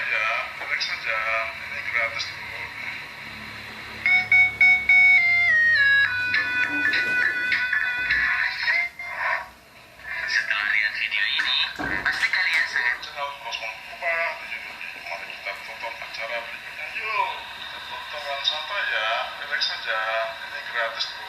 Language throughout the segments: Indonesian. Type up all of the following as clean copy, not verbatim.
ya, relax saja. Ini gratis tuh. Setelah lihat video ini, pasti kalian sangat Channel Kosmon Kupa. Mari kita tonton acara berikutnya. Yuk, kita tonton santai ya, relax saja. Ini gratis tuh.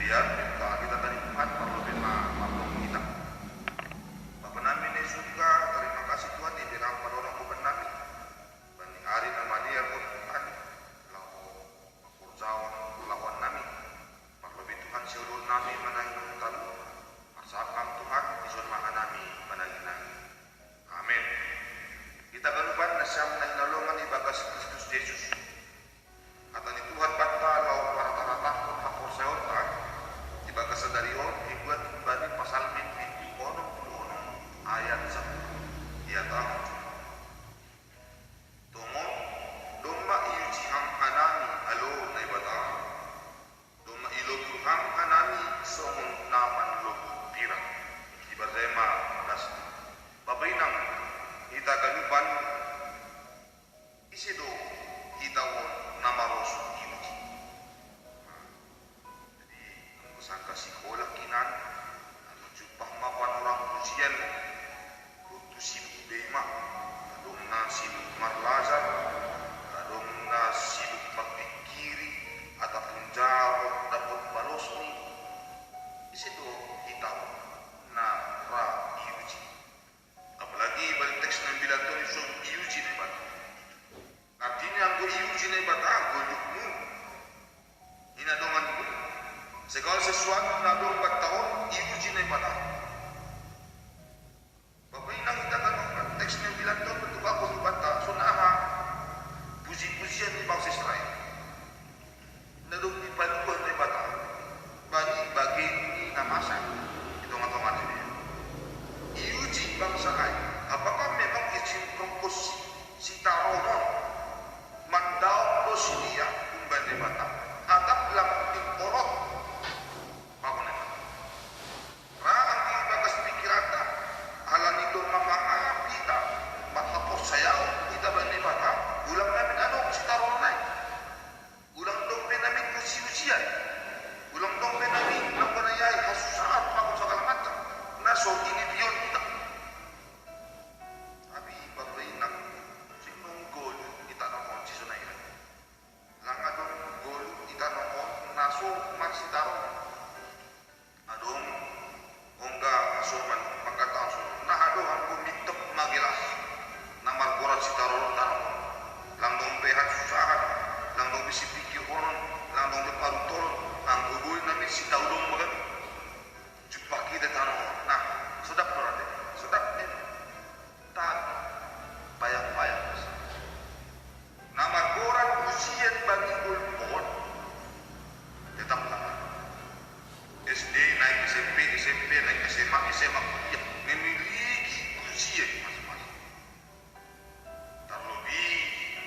biar minta kita dari Tuhan perlebih maklum kita. Bapak nami ni surga, terima kasih Tuhan di dalam pada orang bukan nami. Bani hari nama dia pun Tuhan lalu kurjawan lawan nami. Perlebih Tuhan seluruh nami menanggung talu. Masakan Tuhan isun makan nami menanggung. Amin. Kita kalupan nasyam na hinalungan ibagas Kristus Yesus. Kata ni Tuhan banta lau para taratah kung hapor sa yota. Ibagas sa darion, ibuat bani pasal mimpi onong punong ayat sa iyatang. Tungo, doma iyuchihang hanami alo na ibata. Doma ilobuhang hanami songon naman lobu pirang. Ibazema das. Babainang kita kalupan isido hitawon namaros iuji. Jadi sangka sekolah kinan atau jupah mapan orang ujian untuk sibuk dema adong na sibuk marlazar adong na sibuk pagpikiri ataupun jawab dapat balos ni isido hitawon na ra iuji. Apalagi balik teks 9 itu isu iuji ni bata. Artinya aku iuji ni bata aku lukmu. Ina dongan ku. Segala sesuatu na dong tahun iuji ni bata. Bapak ina kita kan teks 9 itu bentuk aku di bata. Sunaha puji-pujian ni bangsa Israel. Nadong di paluan ni bata. Bagi ni namasa. Itu ngataman ini. Iuji bangsa ay, apakah memang izin kompos si taronon mandau lo si dia kumbande bata atap lang timporot apa nama raang di bagas pikirata halan itu mama kita matapos sayaw kita bande bata ulang namin ano si taronon ay ulang dong namin usi-usian ulang dong namin napanayay hasusaat pakon sa kalamatan naso ini biyon kita. Tapi pagpainak sinong gol kita nakon si Sunayra. Lang adong gol kita nakon naso magsitaro. Adong hongga asuman pagkataon so nahado ang kumitop magilas na margorat si taro taron. Lang dong pehat susahan, lang dong bisipikir konon, lang dong deparutoron, ang gugol namin si taudong magan. Jumpa kita tanon. Nah, sudah berarti, sudah ini tak payah-payah. Nama koran ujian bagi ulpon tetaplah SD naik SMP naik SMA kuliah memiliki ujian masing-masing. Terlebih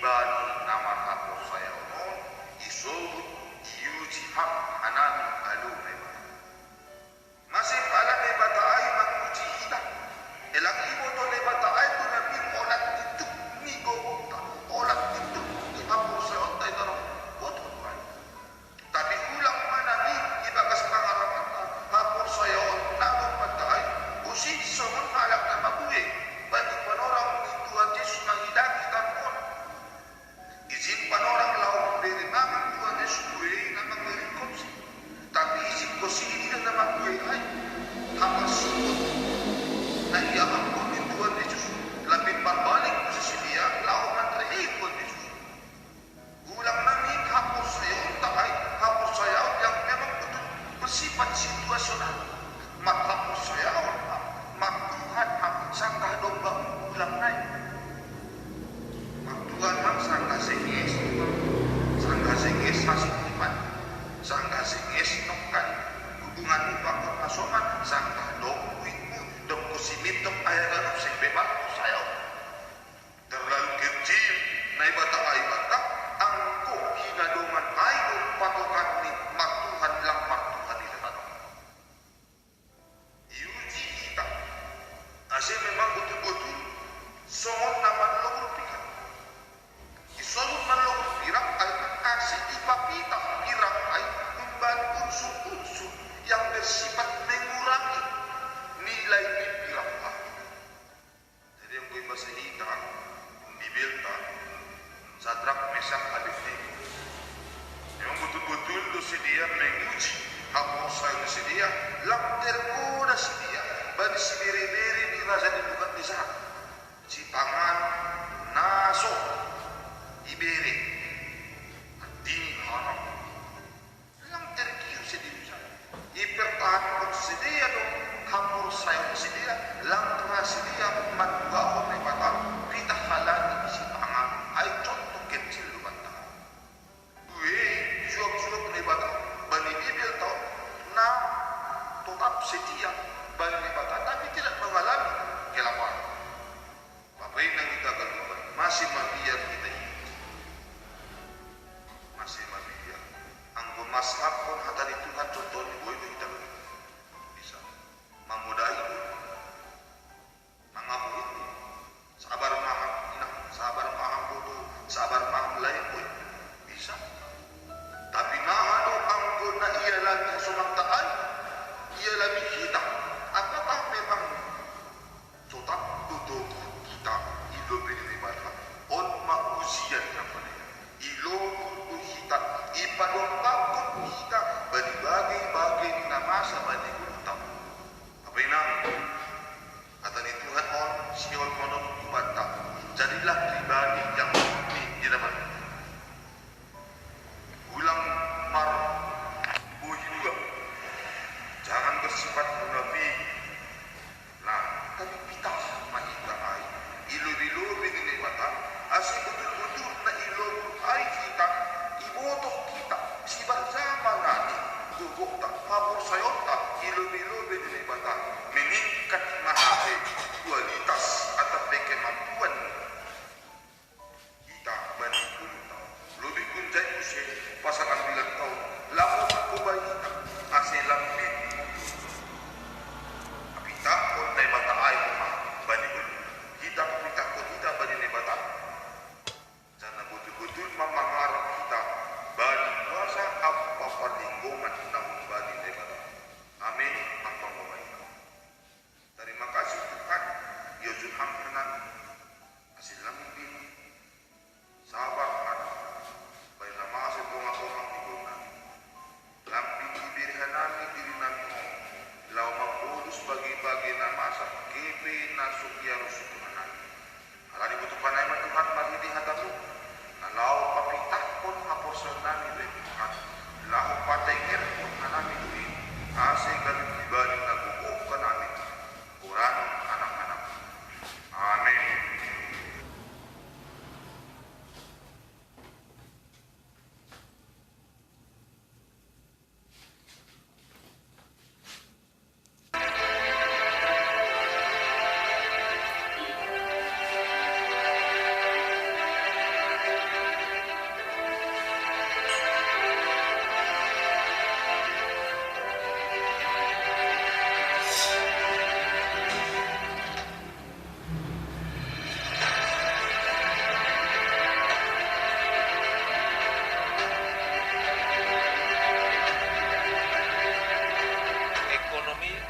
bani nama hapus saya on isobut iuji hak hanami alumni. Masih pala ni bata ay mag-uji hita. Elang ibo to ni bata ay to na bin olat dito ni gogota. Olat dito ni hapur sa ontay tarong boto kuhan. Tapi kulang manami ibagas pangarapan na hapur sa yon nagong bata ay usi somon halak na mabuhi. Bagi panorang ito at Yesus mangidak kita pun. Izin panorang laong dari naman Tuhan Yesus buhay na magmerikonsi. Tapi isip ko sini na mabuhay ay hamasukot na iyaman ko ni Tuhan Yesus. Labing pabalik ko sa siliya, lauman rehin ko ni Yesus. Ulang namin hapos sayo, takay hapos sayo, yang memang betul bersifat situasional. Maghapos sayo, magtuhan ang sangka domba ulang naik. Magtuhan ang sangka singis hasikipan. Sangka singis nokan hubungan upang kasoman sangka dokuitmu dok kusimit dok ayaran sing bebas sayo terlalu kecil na ibata ay bata angko hinaduman ay patokan ni maktuhan lang maktuhan nila tato iuji kita kasi memang betul-betul songot naman logro pikat isolot man logro pirak ay kasi ipapita sedia lam tergoda sedia bani si beri-beri di rasa di bukan desa si pangan naso ibere dini harap lam tergiur sedia ipertahan sedia dong hampur saya sedia lam tengah sedia manggau nepatan kita halani si pangan ay contoh kecil lu bantah suap-suap nebata bani bibil tau na tetap setia bani nebata tapi tidak mengalami kelaparan. Bapak yang kita katakan masih mabiar kita ini masih mabiar anggo mashab pun hata itu kan contohnya gue itu kita bisa memudai mengaku itu sabar maham butuh sabar maham lain pun bisa. Tapi nahado anggo na ia lagi sumantaan, ia lagi kita. Apakah memang sotak duduk kita ilo beribadah on makusian apa ni? Ilo kudu kita ipadong bakut kita bagi-bagi namasa bagi kita. Apa inang? Kata ni Tuhan on siol konon ibadah. Jadilah pribadi yang di dalam ulang marah juga jangan bersifat munafik nah tapi kita mahita ai ilu begini mata asli betul-betul na ilu ai kita ibotoh kita si bersama nani duduk tak hapur sayota ilu begini mata meningkat mahal kualitas atau kemampuan kita banding kita lebih kunjai usia pasangan bilang tahu lalu aku bayi asal lambit tapi takut nebata air banding kita takut kita banding nebata jangan betul-betul memangarap kita banding kuasa apa perlingkungan namun banding nebata amin apa baik terima kasih Tuhan ya Tuhan tenan asal lambit sabar baiklah masuk bunga-bunga hidupnya lampi ibirhanami diri nami lau mengurus bagi-bagi namasa kipi nasuk ya rusukunan alani butuh panai Tuhan mari di hatamu lau papitah pun haposanami dari Tuhan lau patai pun anami duri asing dari pribadi nagukuh kanami Quran anak-anak amin.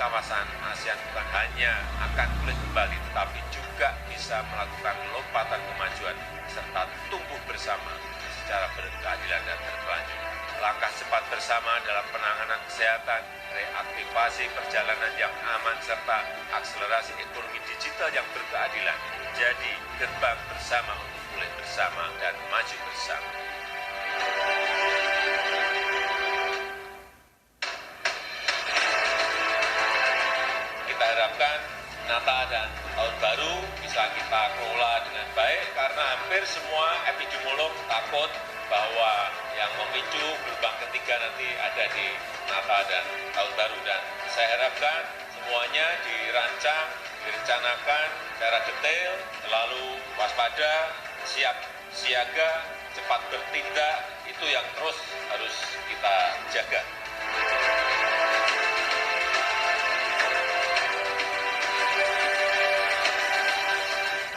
Kawasan ASEAN bukan hanya akan pulih kembali, tetapi juga bisa melakukan lompatan kemajuan serta tumbuh bersama secara berkeadilan dan berkelanjutan. Langkah cepat bersama dalam penanganan kesehatan, reaktivasi perjalanan yang aman, serta akselerasi ekonomi digital yang berkeadilan jadi gerbang bersama untuk pulih bersama dan maju bersama. Harapkan Natal dan Tahun Baru bisa kita kelola dengan baik karena hampir semua epidemiolog takut bahwa yang memicu gelombang ketiga nanti ada di Natal dan Tahun Baru, dan saya harapkan semuanya dirancang, direncanakan secara detail, selalu waspada, siap siaga, cepat bertindak, itu yang terus harus kita jaga.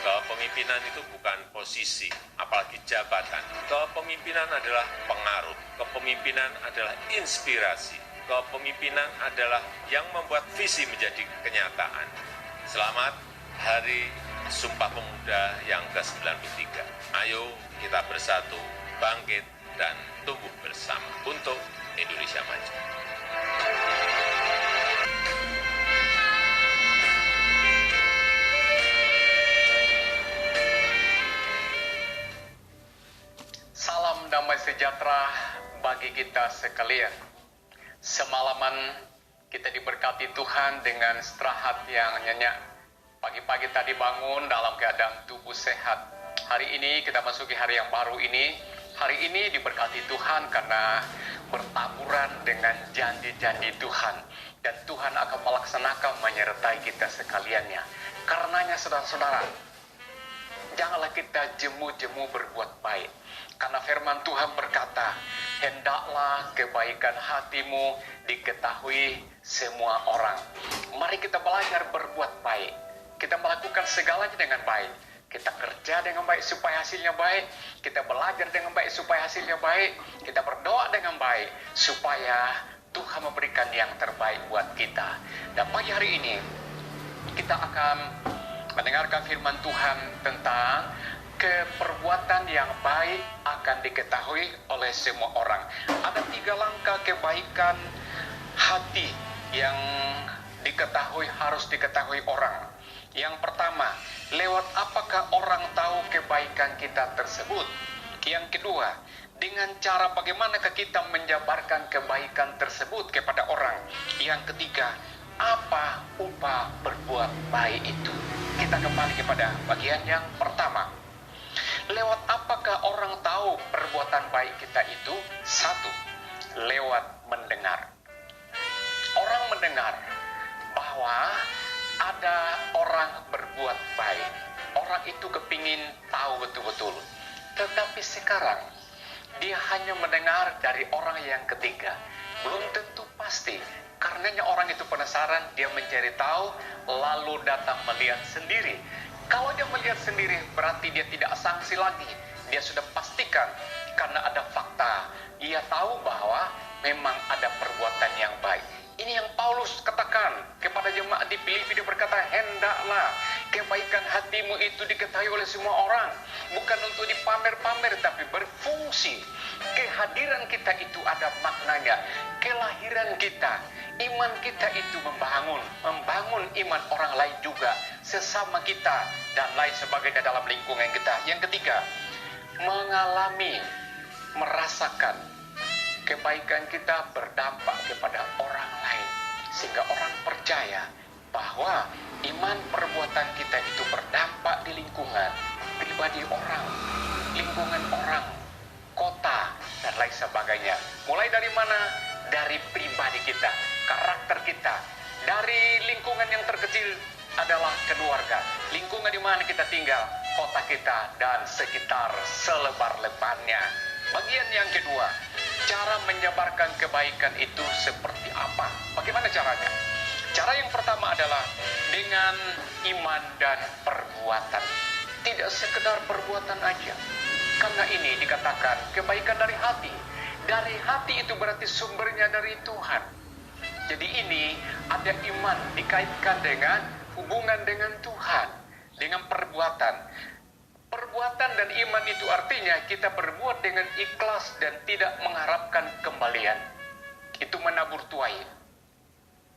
Kepemimpinan itu bukan posisi, apalagi jabatan. Kepemimpinan adalah pengaruh, kepemimpinan adalah inspirasi, kepemimpinan adalah yang membuat visi menjadi kenyataan. Selamat Hari Sumpah Pemuda yang ke-93. Ayo kita bersatu, bangkit, dan tumbuh bersama untuk Indonesia maju. sejahtera bagi kita sekalian. Semalaman kita diberkati Tuhan dengan istirahat yang nyenyak. Pagi-pagi tadi bangun dalam keadaan tubuh sehat. Hari ini kita masuki hari yang baru ini. Hari ini diberkati Tuhan karena bertaburan dengan janji-janji Tuhan. Dan Tuhan akan melaksanakan menyertai kita sekaliannya. Karenanya saudara-saudara, janganlah kita jemu-jemu berbuat baik. Karena firman Tuhan berkata, hendaklah kebaikan hatimu diketahui semua orang. Mari kita belajar berbuat baik. Kita melakukan segalanya dengan baik. Kita kerja dengan baik supaya hasilnya baik. Kita belajar dengan baik supaya hasilnya baik. Kita berdoa dengan baik supaya Tuhan memberikan yang terbaik buat kita. Dan pagi hari ini kita akan mendengarkan firman Tuhan tentang keperbuatan yang baik akan diketahui oleh semua orang. Ada 3 langkah kebaikan hati yang harus diketahui orang. Yang pertama, lewat apakah orang tahu kebaikan kita tersebut? Yang kedua, dengan cara bagaimanakah kita menjabarkan kebaikan tersebut kepada orang? Yang ketiga, apa upah berbuat baik itu? Kita kembali kepada bagian yang pertama. Lewat apakah orang tahu perbuatan baik kita itu? 1. Lewat mendengar. Orang mendengar bahwa ada orang berbuat baik. Orang itu kepingin tahu betul-betul. Tetapi sekarang dia hanya mendengar dari orang yang ketiga. Belum tentu pasti. Karenanya orang itu penasaran, dia mencari tahu, lalu datang melihat sendiri. Kalau dia melihat sendiri, berarti dia tidak sanksi lagi. Dia sudah pastikan, karena ada fakta. Ia tahu bahwa memang ada perbuatan yang baik. Ini yang Paulus katakan kepada jemaat di Filipi. Dia berkata, hendaklah kebaikan hatimu itu diketahui oleh semua orang. Bukan untuk dipamer-pamer, tapi berfungsi. Kehadiran kita itu ada maknanya. Kelahiran kita, iman kita itu membangun iman orang lain juga, sesama kita, dan lain sebagainya dalam lingkungan kita. Yang ketiga, merasakan kebaikan kita berdampak kepada orang lain, sehingga orang percaya bahwa iman perbuatan kita itu berdampak di lingkungan, pribadi orang, lingkungan orang, kota, dan lain sebagainya. Mulai dari mana? Dari pribadi kita, karakter kita. Dari lingkungan yang terkecil adalah keluarga, lingkungan di mana kita tinggal, kota kita, dan sekitar selebar-lebarnya. Bagian yang kedua, cara menyebarkan kebaikan itu seperti apa? Bagaimana caranya? Cara yang pertama adalah dengan iman dan perbuatan. Tidak sekedar perbuatan aja. Karena ini dikatakan kebaikan dari hati. Dari hati itu berarti sumbernya dari Tuhan. Jadi ini ada iman dikaitkan dengan hubungan dengan Tuhan, dengan perbuatan. Perbuatan dan iman itu artinya kita berbuat dengan ikhlas dan tidak mengharapkan kembalian. Itu menabur tuai.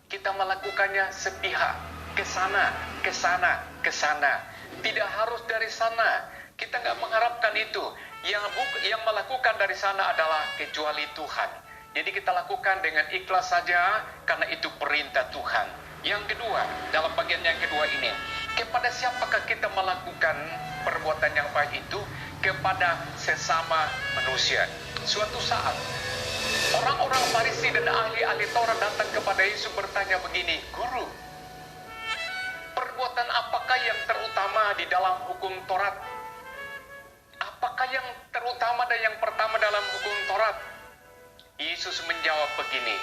Kita melakukannya sepihak, ke sana, ke sana, ke sana. Tidak harus dari sana. Kita nggak mengharapkan itu. Yang melakukan dari sana adalah kecuali Tuhan. Jadi kita lakukan dengan ikhlas saja karena itu perintah Tuhan. Yang kedua, dalam bagian yang kedua ini, kepada siapakah kita melakukan perbuatan yang baik itu? Kepada sesama manusia. Suatu saat, orang-orang Farisi dan ahli-ahli Taurat datang kepada Yesus bertanya begini, Guru, perbuatan apakah yang terutama di dalam hukum Taurat? Apakah yang terutama dan yang pertama dalam hukum Taurat? Yesus menjawab begini,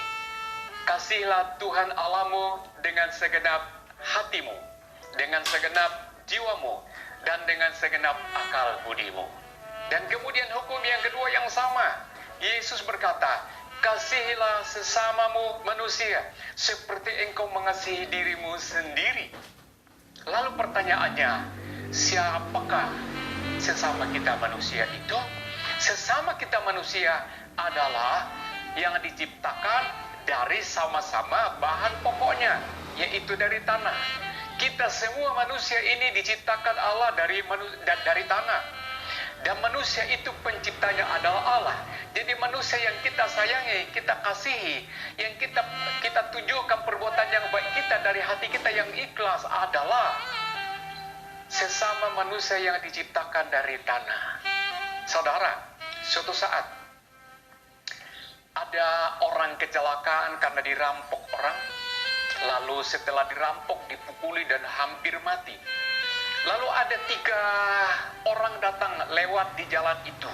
kasihilah Tuhan Allahmu dengan segenap hatimu, dengan segenap jiwamu, dan dengan segenap akal budimu. Dan kemudian hukum yang kedua yang sama, Yesus berkata, kasihilah sesamamu manusia seperti engkau mengasihi dirimu sendiri. Lalu pertanyaannya, siapakah sesama kita manusia itu? Sesama kita manusia adalah yang diciptakan dari sama-sama bahan pokoknya, yaitu dari tanah. Kita semua manusia ini diciptakan Allah dari tanah. Dan manusia itu penciptanya adalah Allah. Jadi manusia yang kita sayangi, kita kasihi, yang kita tunjukkan perbuatan yang baik kita dari hati kita yang ikhlas adalah sesama manusia yang diciptakan dari tanah. Saudara, suatu saat ada orang kecelakaan karena dirampok orang, lalu setelah dirampok dipukuli dan hampir mati. Lalu ada 3 orang datang lewat di jalan itu.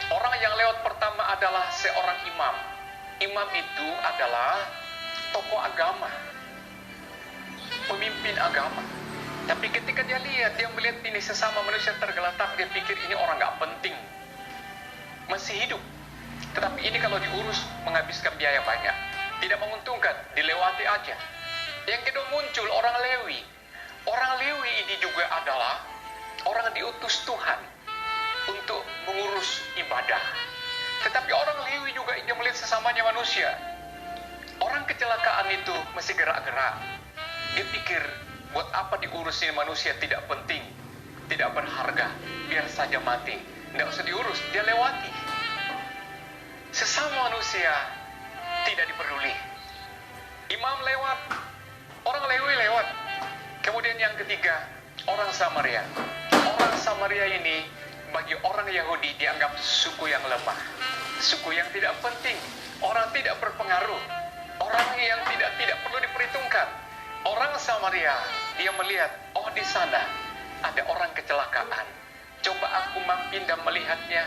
Orang yang lewat pertama adalah seorang imam. Imam itu adalah tokoh agama, pemimpin agama. Tapi ketika dia melihat ini sesama manusia tergeletak, dia pikir ini orang gak penting, masih hidup. Tetapi ini kalau diurus menghabiskan biaya banyak, tidak menguntungkan, dilewati aja. Yang kedua muncul orang Lewi. Orang Lewi ini juga adalah orang diutus Tuhan untuk mengurus ibadah. Tetapi orang Lewi juga ingin melihat sesamanya manusia. Orang kecelakaan itu masih gerak-gerak. Dia pikir, buat apa diurus ini manusia, tidak penting, tidak berharga, biar saja mati. Tidak usah diurus, dia lewati. Sesama manusia tidak diperduli. Imam lewat, orang Lewi lewat. Kemudian yang ketiga, orang Samaria. Orang Samaria ini bagi orang Yahudi dianggap suku yang lemah, suku yang tidak penting, orang tidak berpengaruh, orang yang tidak perlu diperhitungkan. Orang Samaria, dia melihat, oh di sana ada orang kecelakaan. Coba aku mampir dan melihatnya,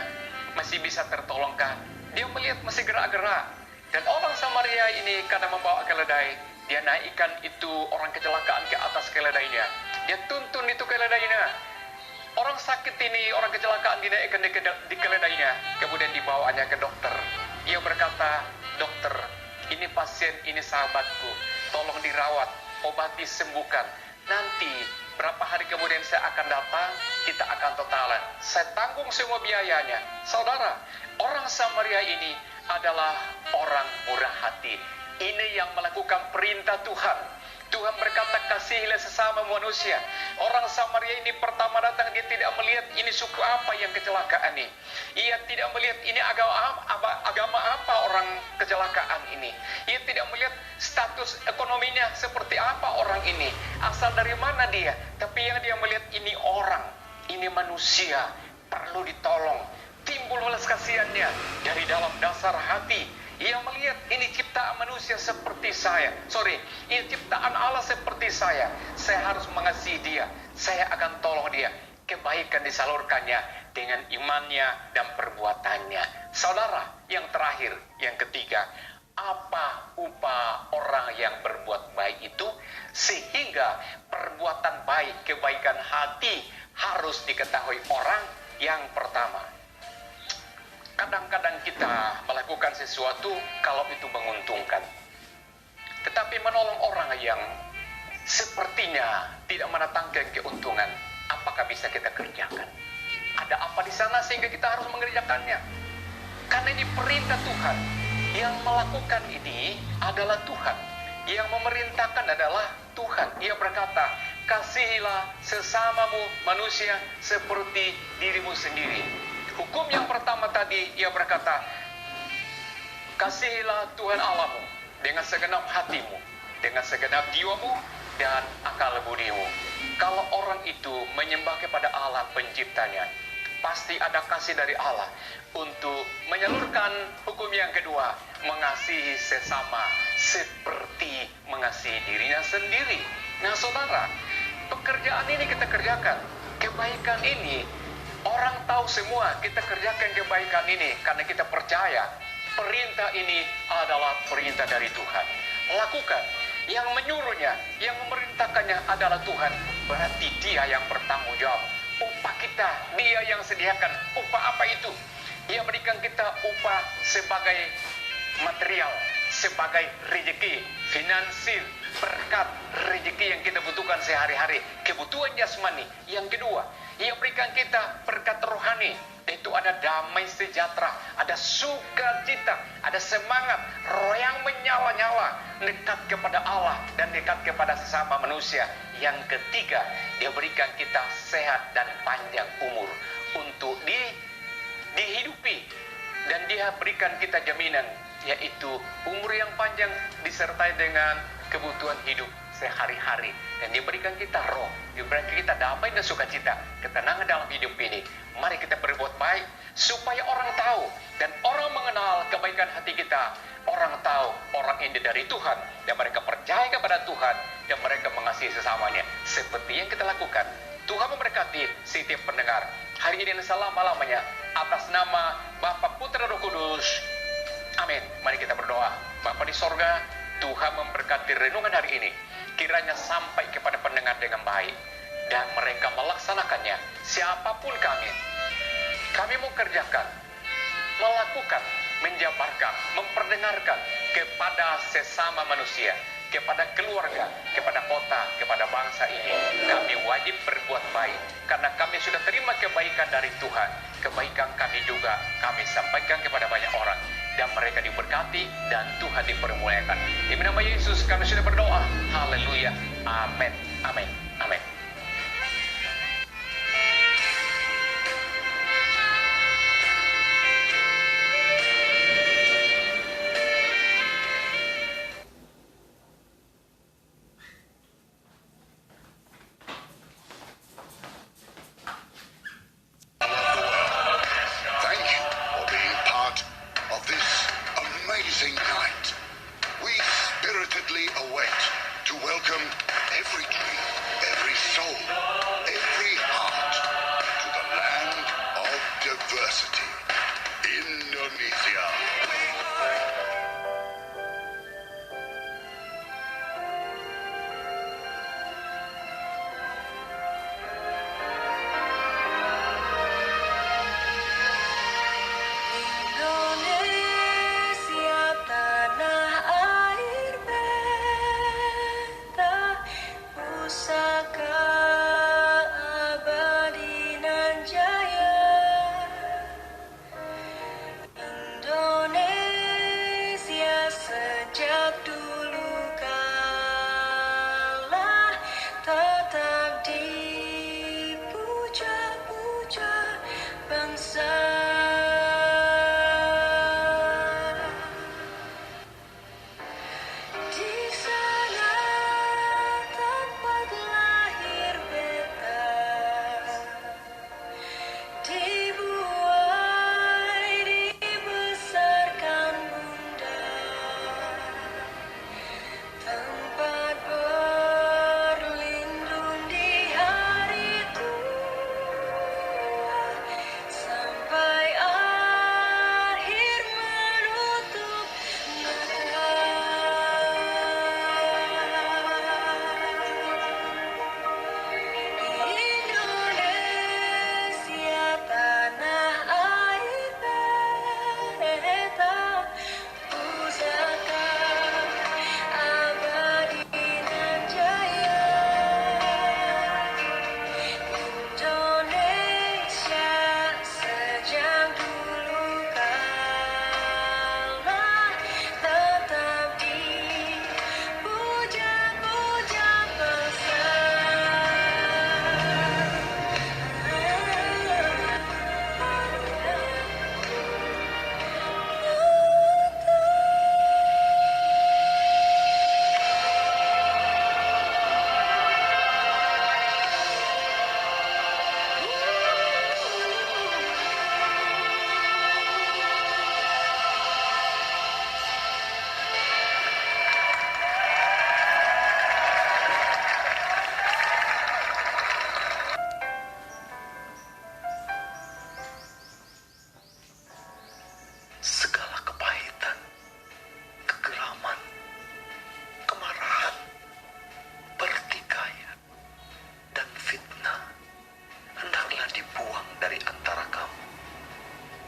masih bisa tertolongkan. Dia melihat masih gerak-gerak. Dan orang Samaria ini karena membawa keledai, dia naikkan itu orang kecelakaan ke atas keledainya. Dia tuntun itu keledainya. Orang sakit ini, orang kecelakaan dinaikkan di keledainya. Kemudian dibawanya ke dokter. Ia berkata, dokter, ini pasien, ini sahabatku. Tolong dirawat, obati, sembuhkan. Nanti berapa hari kemudian saya akan datang, kita akan totalan. Saya tanggung semua biayanya. Saudara, orang Samaria ini adalah orang murah hati. Ini yang melakukan perintah Tuhan. Tuhan berkata, kasihilah sesama manusia. Orang Samaria ini pertama datang, dia tidak melihat ini suku apa yang kecelakaan ini. Ia tidak melihat ini agama apa orang kecelakaan ini. Ia tidak melihat status ekonominya seperti apa orang ini, asal dari mana dia. Tapi yang dia melihat ini orang, ini manusia, perlu ditolong. Timbul belas kasihannya dari dalam dasar hati. Ia melihat ini ciptaan manusia seperti saya. Ini ciptaan Allah seperti saya. Saya harus mengasihi dia. Saya akan tolong dia. Kebaikan disalurkannya dengan imannya dan perbuatannya. Saudara, yang terakhir, yang ketiga, apa upah orang yang berbuat baik itu? Sehingga perbuatan baik, kebaikan hati harus diketahui orang. Yang pertama, kadang-kadang kita melakukan sesuatu kalau itu menguntungkan. Tetapi menolong orang yang sepertinya tidak mendatangkan keuntungan, apakah bisa kita kerjakan? Ada apa di sana sehingga kita harus mengerjakannya? Karena ini perintah Tuhan. Yang melakukan ini adalah Tuhan. Yang memerintahkan adalah Tuhan. Ia berkata, kasihilah sesamamu manusia seperti dirimu sendiri. Hukum yang pertama tadi, ia berkata, kasihilah Tuhan Allahmu dengan segenap hatimu, dengan segenap jiwamu, dan akal budimu. Kalau orang itu menyembah kepada Allah penciptanya, pasti ada kasih dari Allah untuk menyalurkan hukum yang kedua, mengasihi sesama seperti mengasihi dirinya sendiri. Nah saudara, pekerjaan ini kita kerjakan, kebaikan ini, orang tahu semua kita kerjakan kebaikan ini karena kita percaya perintah ini adalah perintah dari Tuhan. Lakukan. Yang menyuruhnya, yang memerintahkannya adalah Tuhan. Berarti dia yang bertanggung jawab. Upah kita, dia yang sediakan. Upah apa itu? Dia berikan kita upah sebagai material, sebagai rezeki, finansial, berkat, rezeki yang kita butuhkan sehari-hari, kebutuhan jasmani. Yang kedua, ia berikan kita berkat rohani, itu ada damai sejahtera, ada sukacita, ada semangat, roh yang menyala-nyala, dekat kepada Allah dan dekat kepada sesama manusia. Yang ketiga, dia berikan kita sehat dan panjang umur. untuk dihidupi. Dan Dia berikan kita jaminan, yaitu umur yang panjang disertai dengan kebutuhan hidup sehari-hari. Dan Dia berikan kita roh, Dia berikan kita damai dan sukacita, ketenangan dalam hidup ini. Mari kita berbuat baik supaya orang tahu dan orang mengenal kebaikan hati kita. Orang tahu orang ini dari Tuhan dan mereka percaya kepada Tuhan dan mereka mengasihi sesamanya seperti yang kita lakukan. Tuhan memberkati setiap pendengar hari ini dan selama-lamanya atas nama Bapa, Putra, Roh Kudus. Amin. Mari kita berdoa. Bapa di sorga, Tuhan memberkati renungan hari ini. Kiranya sampai kepada pendengar dengan baik dan mereka melaksanakannya. Siapapun kami mau kerjakan, melakukan, menjabarkan, memperdengarkan kepada sesama manusia, kepada keluarga, kepada kota, kepada bangsa ini. Kami wajib berbuat baik karena kami sudah terima kebaikan dari Tuhan. Kebaikan kami juga kami sampaikan kepada banyak orang dan mereka diberkati dan Tuhan dipermuliakan. Di nama Yesus kami sudah berdoa. Haleluya. Amin. Amin. Amin. Thank you for being part of this amazing night. We spiritedly await to welcome every dream, every soul, every heart to the land of diversity, Indonesia. Indonesia tanah air beta, pusaka abadi nan jaya. Indonesia sejak dulu kala tetap dipuja-puja bangsa. Di sana tempat lahir beta, dibuai dibesarkan bunda, tempat berlindung di hari tua sampai akhir menutup mata. Indonesia tanah air beta, pusaka abadi nan jaya. Indonesia sejak dulu kala tetap dipuja-puja bangsa. Segala kepahitan, kegelaman, kemarahan, pertikaian, dan fitnah hendaklah dibuang dari antara kamu.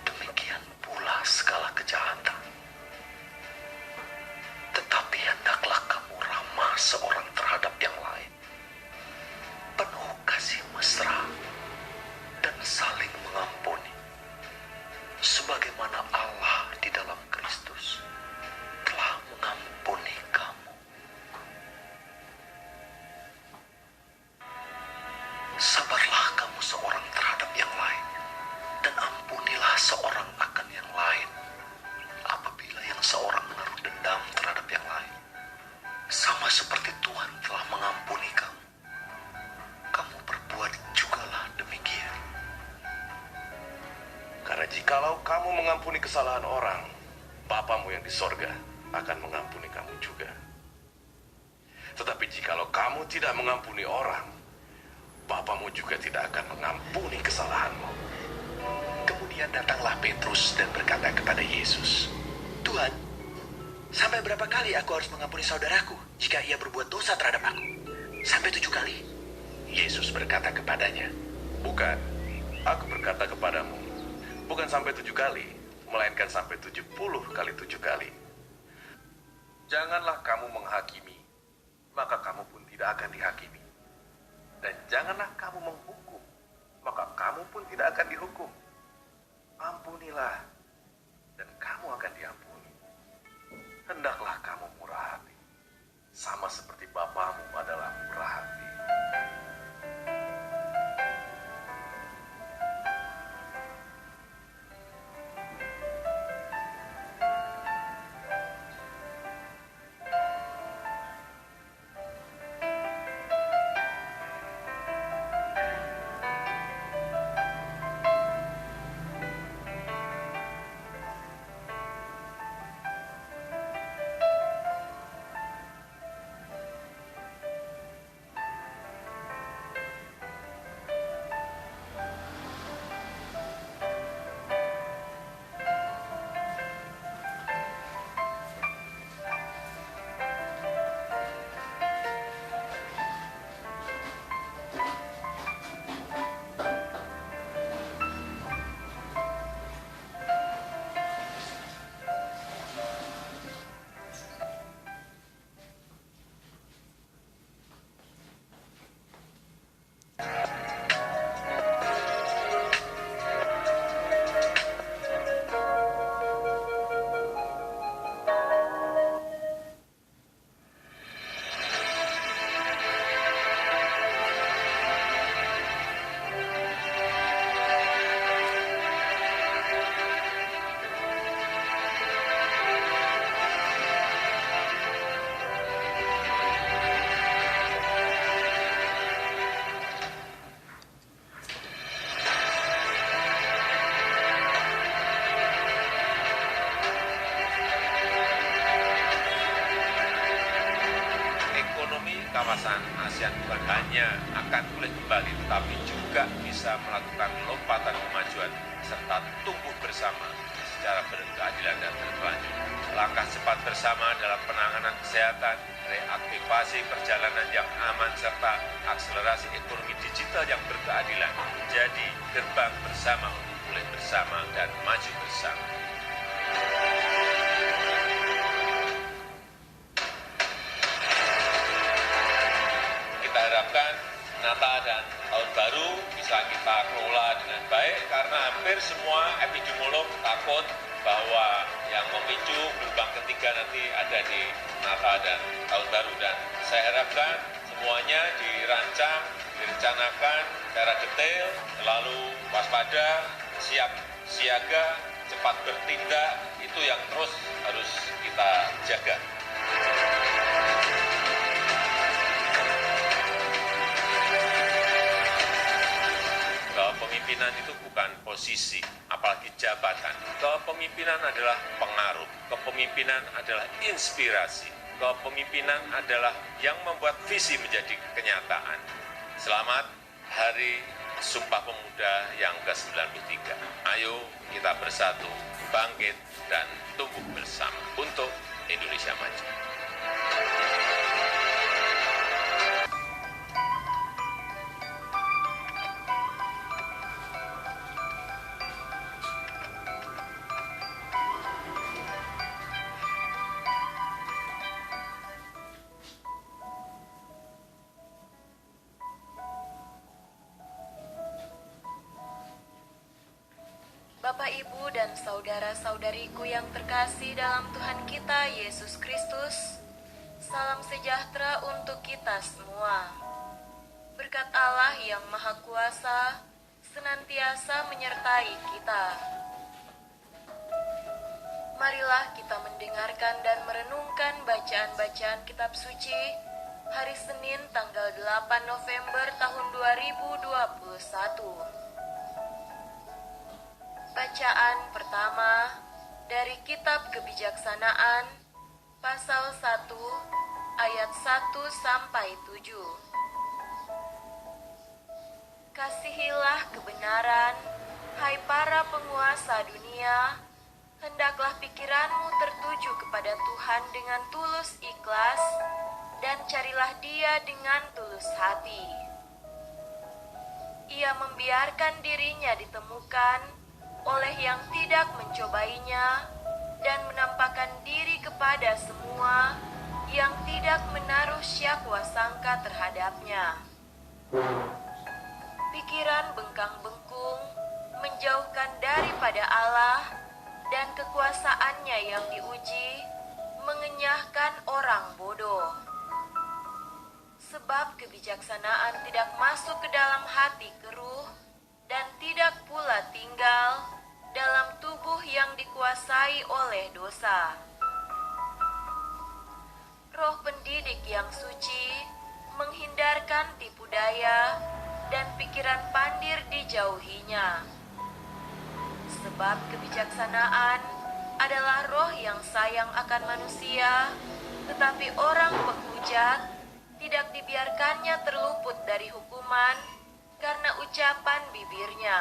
Demikian pula segala kejahatan. Tetapi hendaklah kamu ramah seorang terhadap yang lain, penuh kasih mesra, dan saling mengampuni, sebagaimana Allah di dalam Kristus telah mengampuni kamu. Sabarlah kamu seorang terhadap yang lain, salah seorang akan yang lain, apabila yang seorang menaruh dendam terhadap yang lain, sama seperti Tuhan telah mengampuni kamu, kamu berbuat jugalah demikian. Karena jikalau kamu mengampuni kesalahan orang, Bapamu yang di sorga akan mengampuni kamu juga. Tetapi jikalau kamu tidak mengampuni orang, Bapamu juga tidak akan mengampuni kesalahanmu. Kemudian datanglah Petrus dan berkata kepada Yesus, Tuhan, sampai berapa kali aku harus mengampuni saudaraku jika ia berbuat dosa terhadap aku? Sampai 7 kali? Yesus berkata kepadanya, bukan, aku berkata kepadamu, bukan sampai 7 kali, melainkan sampai 70 kali 7 kali. Janganlah kamu menghakimi, maka kamu pun tidak akan dihakimi. Dan janganlah kamu menghukum, maka kamu pun tidak akan dihukum. Ampunilah, dan kamu akan diampuni. Hendaklah kamu murah hati, sama seperti Bapamu adalah murah hati. Kawasan ASEAN bukan hanya akan pulih kembali, tetapi juga bisa melakukan lompatan kemajuan serta tumbuh bersama secara berkeadilan dan berkelanjutan. Langkah cepat bersama dalam penanganan kesehatan, reaktivasi perjalanan yang aman, serta akselerasi ekonomi digital yang berkeadilan menjadi gerbang bersama untuk pulih bersama dan maju bersama. Harapkan Natal dan Tahun Baru bisa kita kelola dengan baik, karena hampir semua epidemiolog takut bahwa yang memicu gelombang ketiga nanti ada di Natal dan Tahun Baru. Dan saya harapkan semuanya dirancang, direncanakan secara detail, selalu waspada, siap siaga, cepat bertindak, itu yang terus harus kita jaga. Kepemimpinan itu bukan posisi, apalagi jabatan. Kepemimpinan adalah pengaruh, kepemimpinan adalah inspirasi, kepemimpinan adalah yang membuat visi menjadi kenyataan. Selamat Hari Sumpah Pemuda yang ke-93. Ayo kita bersatu, bangkit, dan tumbuh bersama untuk Indonesia Maju. Bapak, Ibu, dan saudara-saudariku yang terkasih dalam Tuhan kita Yesus Kristus, salam sejahtera untuk kita semua. Berkat Allah yang Maha Kuasa senantiasa menyertai kita. Marilah kita mendengarkan dan merenungkan bacaan-bacaan kitab suci hari Senin tanggal 8 November tahun 2021. Bacaan pertama dari kitab Kebijaksanaan pasal 1 ayat 1 sampai 7. Kasihilah kebenaran, hai para penguasa dunia. Hendaklah pikiranmu tertuju kepada Tuhan dengan tulus ikhlas, dan carilah Dia dengan tulus hati. Ia membiarkan dirinya ditemukan oleh yang tidak mencobainya, dan menampakkan diri kepada semua yang tidak menaruh syakwa sangka terhadapnya. Pikiran bengkang-bengkung menjauhkan daripada Allah, dan kekuasaannya yang diuji mengenyahkan orang bodoh. Sebab kebijaksanaan tidak masuk ke dalam hati keruh, dan tidak pula tinggal dalam tubuh yang dikuasai oleh dosa. Roh pendidik yang suci menghindarkan tipu daya, dan pikiran pandir dijauhinya. Sebab kebijaksanaan adalah roh yang sayang akan manusia, tetapi orang penghujat tidak dibiarkannya terluput dari hukuman karena ucapan bibirnya.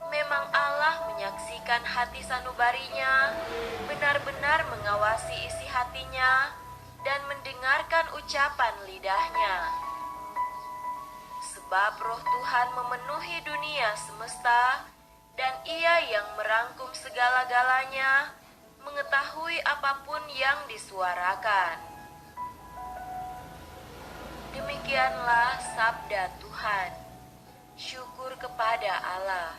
Memang Allah menyaksikan hati sanubarinya, benar-benar mengawasi isi hatinya, dan mendengarkan ucapan lidahnya. Sebab roh Tuhan memenuhi dunia semesta, dan Ia yang merangkum segala-galanya, mengetahui apapun yang disuarakan. Demikianlah sabda Tuhan. Syukur kepada Allah.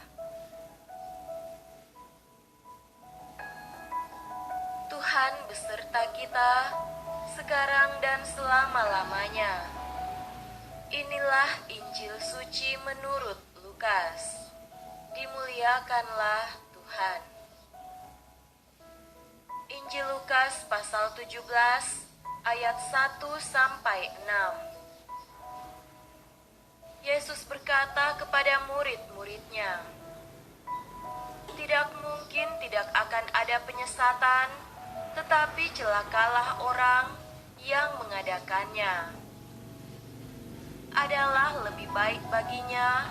Tuhan beserta kita, sekarang dan selama-lamanya. Inilah Injil suci menurut Lukas. Dimuliakanlah Tuhan. Injil Lukas pasal 17 ayat 1 sampai 6. Yesus berkata kepada murid-muridnya, "Tidak mungkin tidak akan ada penyesatan, tetapi celakalah orang yang mengadakannya. Adalah lebih baik baginya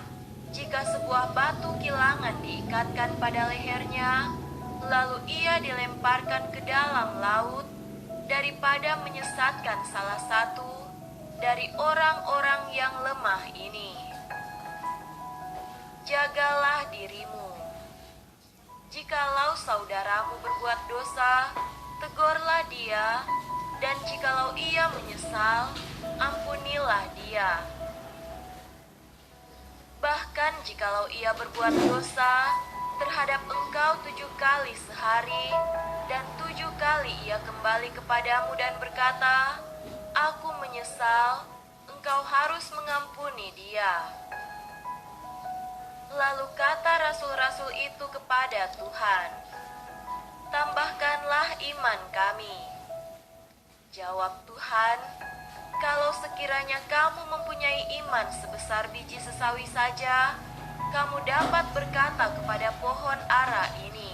jika sebuah batu kilangan diikatkan pada lehernya, lalu ia dilemparkan ke dalam laut, daripada menyesatkan salah satu dari orang-orang yang lemah ini. Jagalah dirimu. Jikalau saudaramu berbuat dosa, tegurlah dia, dan jikalau ia menyesal, ampunilah dia. Bahkan jikalau ia berbuat dosa terhadap engkau 7 kali sehari, dan 7 kali ia kembali kepadamu dan berkata, 'Aku menyesal,' engkau harus mengampuni dia." Lalu kata rasul-rasul itu kepada Tuhan, "Tambahkanlah iman kami." Jawab Tuhan, "Kalau sekiranya kamu mempunyai iman sebesar biji sesawi saja, kamu dapat berkata kepada pohon ara ini,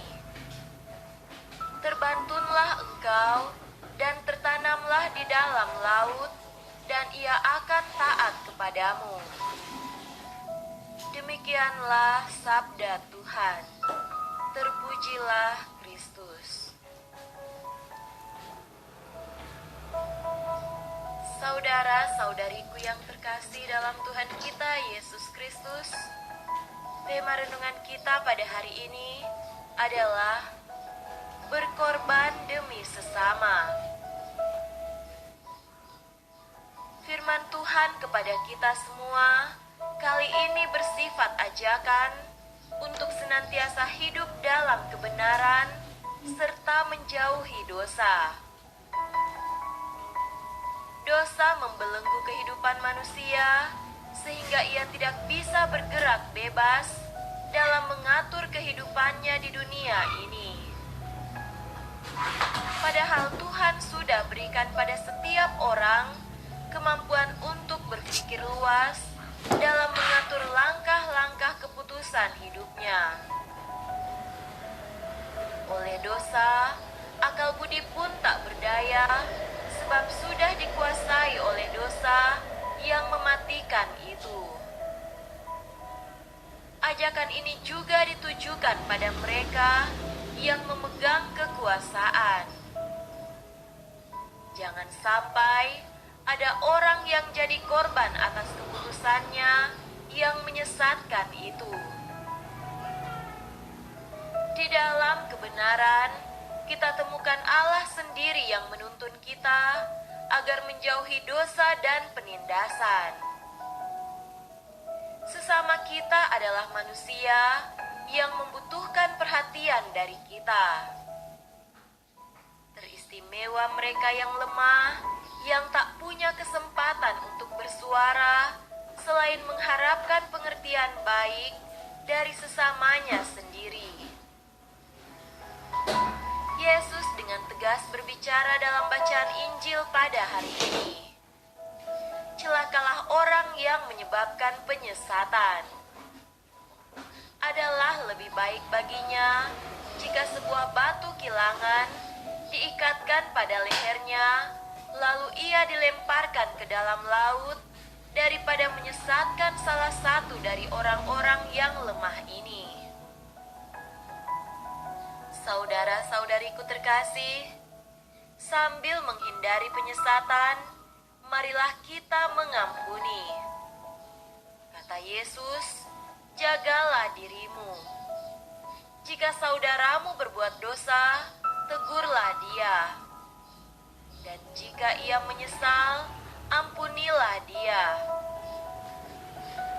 'Terbantunlah engkau dan tertanamlah di dalam laut,' dan ia akan taat kepadamu." Demikianlah sabda Tuhan. Terpujilah Kristus. Saudara-saudariku yang terkasih dalam Tuhan kita Yesus Kristus, tema renungan kita pada hari ini adalah berkorban demi sesama. Firman Tuhan kepada kita semua kali ini bersifat ajakan untuk senantiasa hidup dalam kebenaran serta menjauhi dosa. Dosa membelenggu kehidupan manusia sehingga ia tidak bisa bergerak bebas dalam mengatur kehidupannya di dunia ini. Padahal Tuhan sudah berikan pada setiap orang kemampuan untuk berpikir luas dalam mengatur langkah-langkah keputusan hidupnya. Oleh dosa, akal budi pun tak berdaya, sebab sudah dikuasai oleh dosa yang mematikan itu. Ajakan ini juga ditujukan pada mereka yang memegang kekuasaan. Jangan sampai ada orang yang jadi korban atas keputusannya yang menyesatkan itu. Di dalam kebenaran, kita temukan Allah sendiri yang menuntun kita agar menjauhi dosa dan penindasan. Sesama kita adalah manusia yang membutuhkan perhatian dari kita. Teristimewa mereka yang lemah, yang tak punya kesempatan untuk bersuara, selain mengharapkan pengertian baik dari sesamanya sendiri. Yesus dengan tegas berbicara dalam bacaan Injil pada hari ini. Celakalah orang yang menyebabkan penyesatan. Adalah lebih baik baginya jika sebuah batu kilangan diikatkan pada lehernya, lalu ia dilemparkan ke dalam laut, daripada menyesatkan salah satu dari orang-orang yang lemah ini. Saudara-saudariku terkasih, sambil menghindari penyesatan, marilah kita mengampuni. Kata Yesus, jagalah dirimu. Jika saudaramu berbuat dosa, tegurlah dia. Dan jika ia menyesal, ampunilah dia.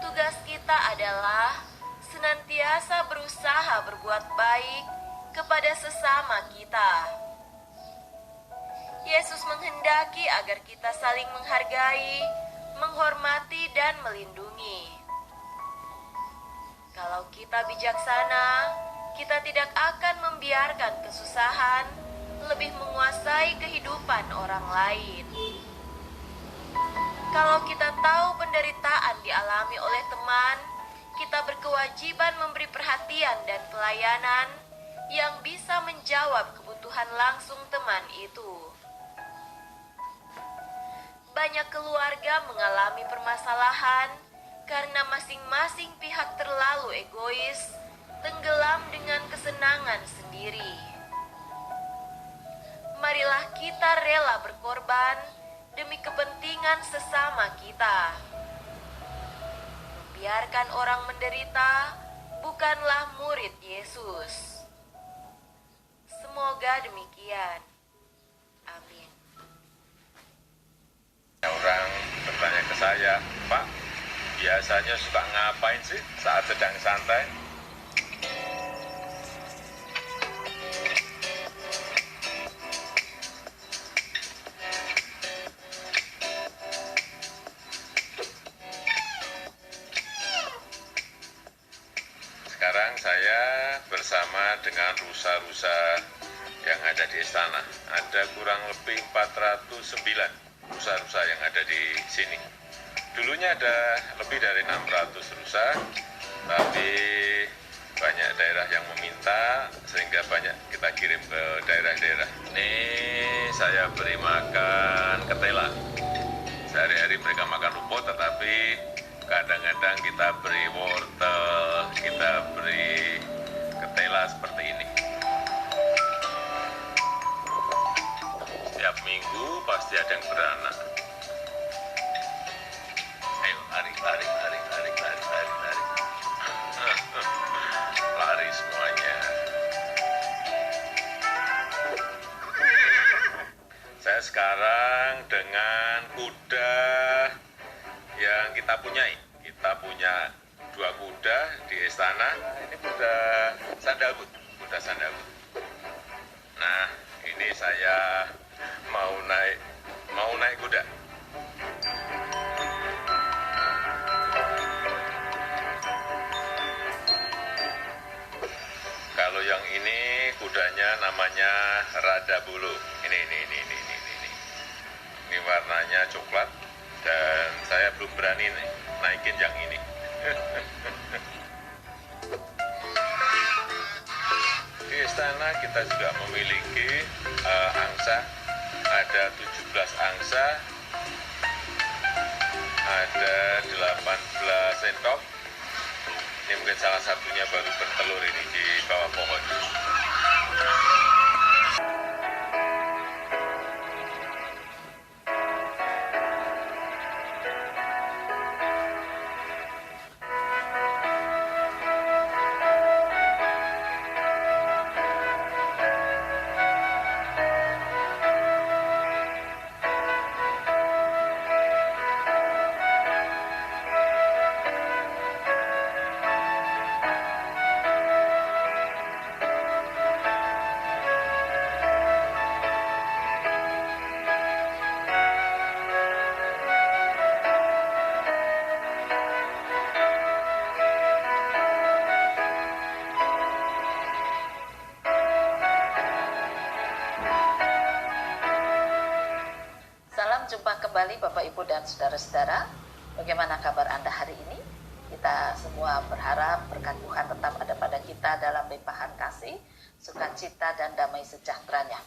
Tugas kita adalah senantiasa berusaha berbuat baik kepada sesama kita. Yesus menghendaki agar kita saling menghargai, menghormati, dan melindungi. Kalau kita bijaksana, kita tidak akan membiarkan kesusahan lebih menguasai kehidupan orang lain. Kalau kita tahu penderitaan dialami oleh teman, kita berkewajiban memberi perhatian dan pelayanan yang bisa menjawab kebutuhan langsung teman itu. Banyak keluarga mengalami permasalahan karena masing-masing pihak terlalu egois, tenggelam dengan kesenangan sendiri. Marilah kita rela berkorban demi kepentingan sesama kita. Membiarkan orang menderita bukanlah murid Yesus. Semoga demikian. Amin. Orang bertanya ke saya, Pak, biasanya suka ngapain sih saat sedang santai? Sekarang saya bersama dengan rusa-rusa yang ada di istana. Ada kurang lebih 409 rusa-rusa yang ada di sini. Dulunya ada lebih dari 600 rusa, tapi banyak daerah yang meminta sehingga banyak kita kirim ke daerah-daerah. Ini saya beri makan ketela. Sehari-hari mereka makan rumput, tetapi kadang-kadang kita beri wortel, kita beri ketela seperti ini. Setiap minggu pasti ada yang beranak. Ayo, lari. Lari semuanya. Saya sekarang dengan kuda yang kita punyai. Kita punya 2 kuda di istana. Ini kuda sandalwood. Nah, ini saya mau naik kuda. Kalau yang ini kudanya namanya Rada warnanya coklat, dan saya belum berani naikin yang ini. Di istana kita juga memiliki angsa, ada 17 angsa, ada 18 sendok. Ini mungkin salah satunya baru bertelur ini di bawah pohon. Jumpa kembali Bapak Ibu dan saudara-saudara. Bagaimana kabar Anda hari ini? Kita semua berharap berkat Tuhan tetap ada pada kita dalam limpahan kasih, sukacita dan damai sejahteranya.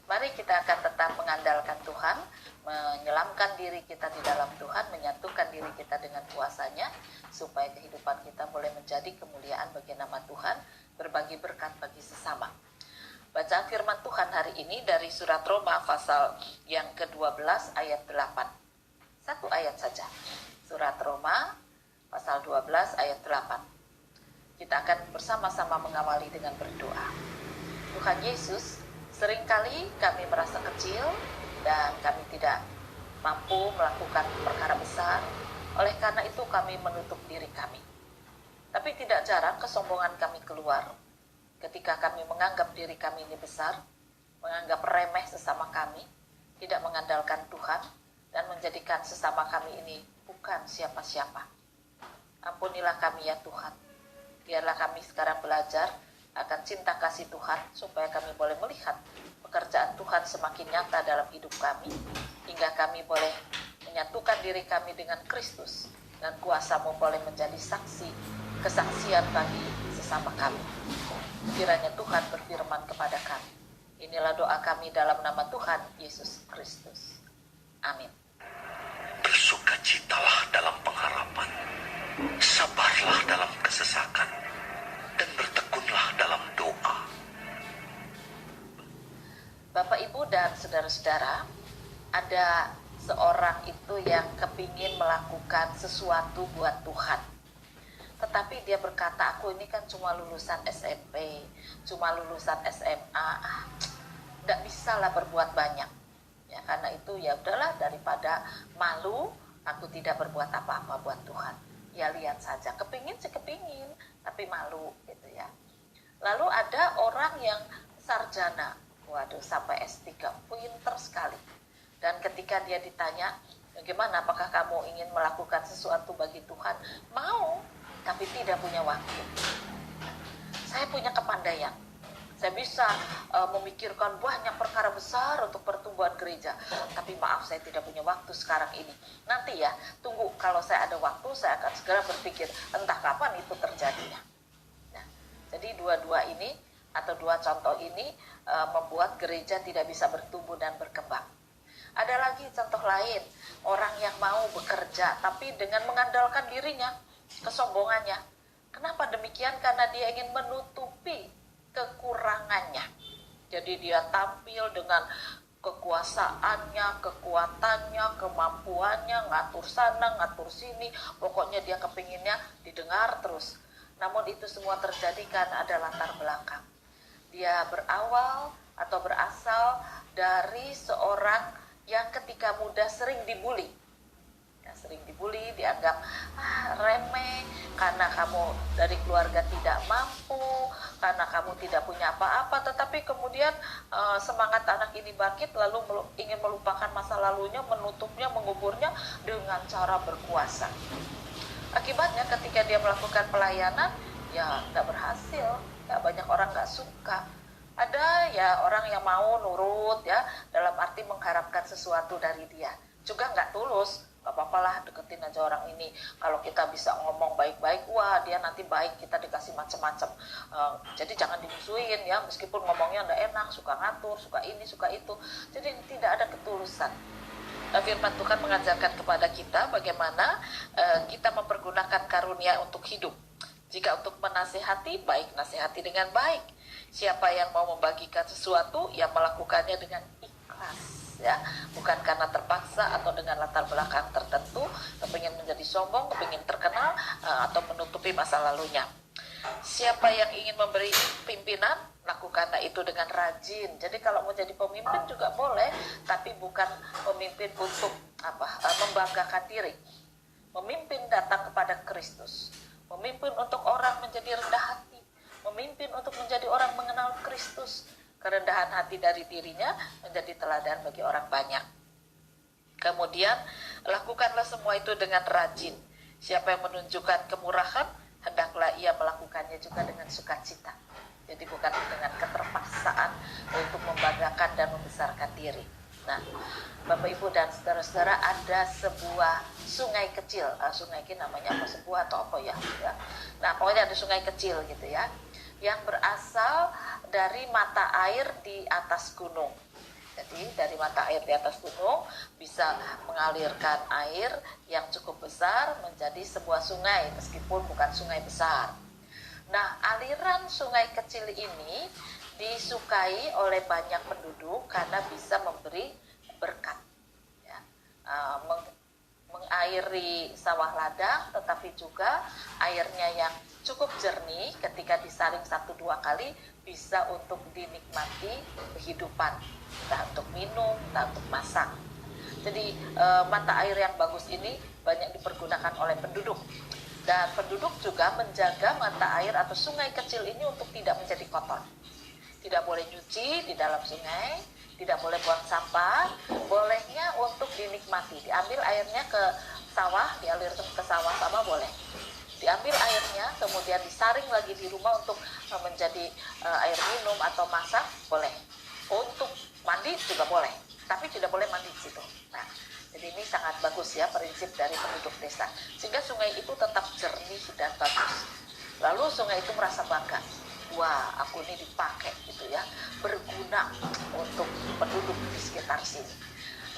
Mari kita akan tetap mengandalkan Tuhan, menyelamkan diri kita di dalam Tuhan, menyatukan diri kita dengan kuasa-Nya, supaya kehidupan kita boleh menjadi kemuliaan bagi nama Tuhan, berbagi berkat bagi sesama. Bacaan firman Tuhan hari ini dari surat Roma pasal yang ke-12 ayat 8. Satu ayat saja. Surat Roma pasal 12 ayat 8. Kita akan bersama-sama mengawali dengan berdoa. Tuhan Yesus, seringkali kami merasa kecil dan kami tidak mampu melakukan perkara besar. Oleh karena itu kami menutup diri kami. Tapi tidak jarang kesombongan kami keluar. Ketika kami menganggap diri kami ini besar, menganggap remeh sesama kami, tidak mengandalkan Tuhan, dan menjadikan sesama kami ini bukan siapa-siapa. Ampunilah kami ya Tuhan. Biarlah kami sekarang belajar akan cinta kasih Tuhan, supaya kami boleh melihat pekerjaan Tuhan semakin nyata dalam hidup kami, hingga kami boleh menyatukan diri kami dengan Kristus, dan kuasa-Mu boleh menjadi saksi, kesaksian bagi sesama kami. Kiranya Tuhan berfirman kepada kami. Inilah doa kami dalam nama Tuhan Yesus Kristus. Amin. Bersukacitalah dalam pengharapan, sabarlah dalam kesesakan, dan bertekunlah dalam doa. Bapak, Ibu, dan saudara-saudara, ada seorang itu yang kepingin melakukan sesuatu buat Tuhan. Tetapi dia berkata, aku ini kan cuma lulusan SMP, cuma lulusan SMA, nggak bisa lah berbuat banyak. Ya, karena itu ya udahlah, daripada malu, aku tidak berbuat apa-apa buat Tuhan. Ya lihat saja, kepingin sih kepingin, tapi malu gitu ya. Lalu ada orang yang sarjana, waduh sampai S3, pinter sekali. Dan ketika dia ditanya, bagaimana, apakah kamu ingin melakukan sesuatu bagi Tuhan? Mau, tapi tidak punya waktu. Saya punya kepandaian. Saya bisa memikirkan banyak perkara besar untuk pertumbuhan gereja. Tapi maaf, saya tidak punya waktu sekarang ini. Nanti ya, tunggu kalau saya ada waktu, saya akan segera berpikir entah kapan itu terjadinya. Nah, jadi dua-dua ini atau dua contoh ini membuat gereja tidak bisa bertumbuh dan berkembang. Ada lagi contoh lain, orang yang mau bekerja tapi dengan mengandalkan dirinya, kesombongannya. Kenapa demikian? Karena dia ingin menutupi kekurangannya. Jadi dia tampil dengan kekuasaannya, kekuatannya, kemampuannya, ngatur sana, ngatur sini. Pokoknya dia kepinginnya didengar terus. Namun itu semua terjadi karena ada latar belakang. Dia berawal atau berasal dari seorang yang ketika muda sering dibully. Sering dibully, dianggap remeh, karena kamu dari keluarga tidak mampu, karena kamu tidak punya apa-apa. Tetapi kemudian semangat anak ini bangkit, lalu ingin melupakan masa lalunya, menutupnya, menguburnya dengan cara berkuasa. Akibatnya ketika dia melakukan pelayanan, ya nggak berhasil, ya banyak orang nggak suka. Ada ya orang yang mau nurut ya, dalam arti mengharapkan sesuatu dari dia. juga nggak tulus. Gak apa-apa lah, deketin aja orang ini. Kalau kita bisa ngomong baik-baik, wah dia nanti baik, kita dikasih macam-macam. Jadi jangan dimusuhin ya, meskipun ngomongnya nggak enak, suka ngatur, suka ini, suka itu. Jadi tidak ada ketulusan. Firman Tuhan mengajarkan kepada kita bagaimana kita mempergunakan karunia untuk hidup. Jika untuk menasihati, baik nasihati dengan baik. Siapa yang mau membagikan sesuatu, ya melakukannya dengan ikhlas. Ya, bukan karena terpaksa atau dengan latar belakang tertentu, kepingin menjadi sombong, kepingin terkenal, atau menutupi masa lalunya. Siapa yang ingin memberi pimpinan, lakukanlah itu dengan rajin. Jadi kalau mau jadi pemimpin juga boleh, tapi bukan pemimpin untuk membanggakan diri. Memimpin datang kepada Kristus, memimpin untuk orang menjadi rendah hati, memimpin untuk menjadi orang mengenal Kristus. Kerendahan hati dari dirinya menjadi teladan bagi orang banyak. Kemudian lakukanlah semua itu dengan rajin. Siapa yang menunjukkan kemurahan, hendaklah ia melakukannya juga dengan sukacita. Jadi bukan dengan keterpaksaan untuk membanggakan dan membesarkan diri. Nah, Bapak Ibu dan saudara-saudara, ada sebuah sungai kecil. Sungai ini namanya apa? Sebuah atau apa ya? Nah, pokoknya ada sungai kecil gitu ya, yang berasal dari mata air di atas gunung. Jadi dari mata air di atas gunung bisa mengalirkan air yang cukup besar menjadi sebuah sungai, meskipun bukan sungai besar. Nah, aliran sungai kecil ini disukai oleh banyak penduduk karena bisa memberi berkat, ya. Mengairi sawah ladang, tetapi juga airnya yang cukup jernih ketika disaring 1-2 kali bisa untuk dinikmati kehidupan, entah untuk minum, entah untuk masak. Jadi mata air yang bagus ini banyak dipergunakan oleh penduduk, dan penduduk juga menjaga mata air atau sungai kecil ini untuk tidak menjadi kotor. Tidak boleh nyuci di dalam sungai, tidak boleh buang sampah, bolehnya untuk dinikmati. Diambil airnya ke sawah, dialirkan ke sawah-sawah boleh. Diambil airnya, kemudian disaring lagi di rumah untuk menjadi air minum atau masak, boleh. Untuk mandi juga boleh, tapi tidak boleh mandi di situ. Nah, jadi ini sangat bagus ya prinsip dari penduduk desa. Sehingga sungai itu tetap jernih dan bagus. Lalu sungai itu merasa bangga. Wah, aku ini dipakai gitu ya, berguna untuk penduduk di sekitar sini.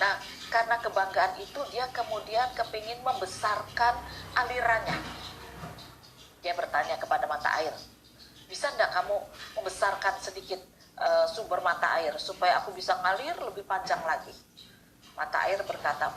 Nah, karena kebanggaan itu dia kemudian kepingin membesarkan alirannya. Dia bertanya kepada mata air, bisa enggak kamu membesarkan sedikit sumber mata air supaya aku bisa ngalir lebih panjang lagi? Mata air berkata,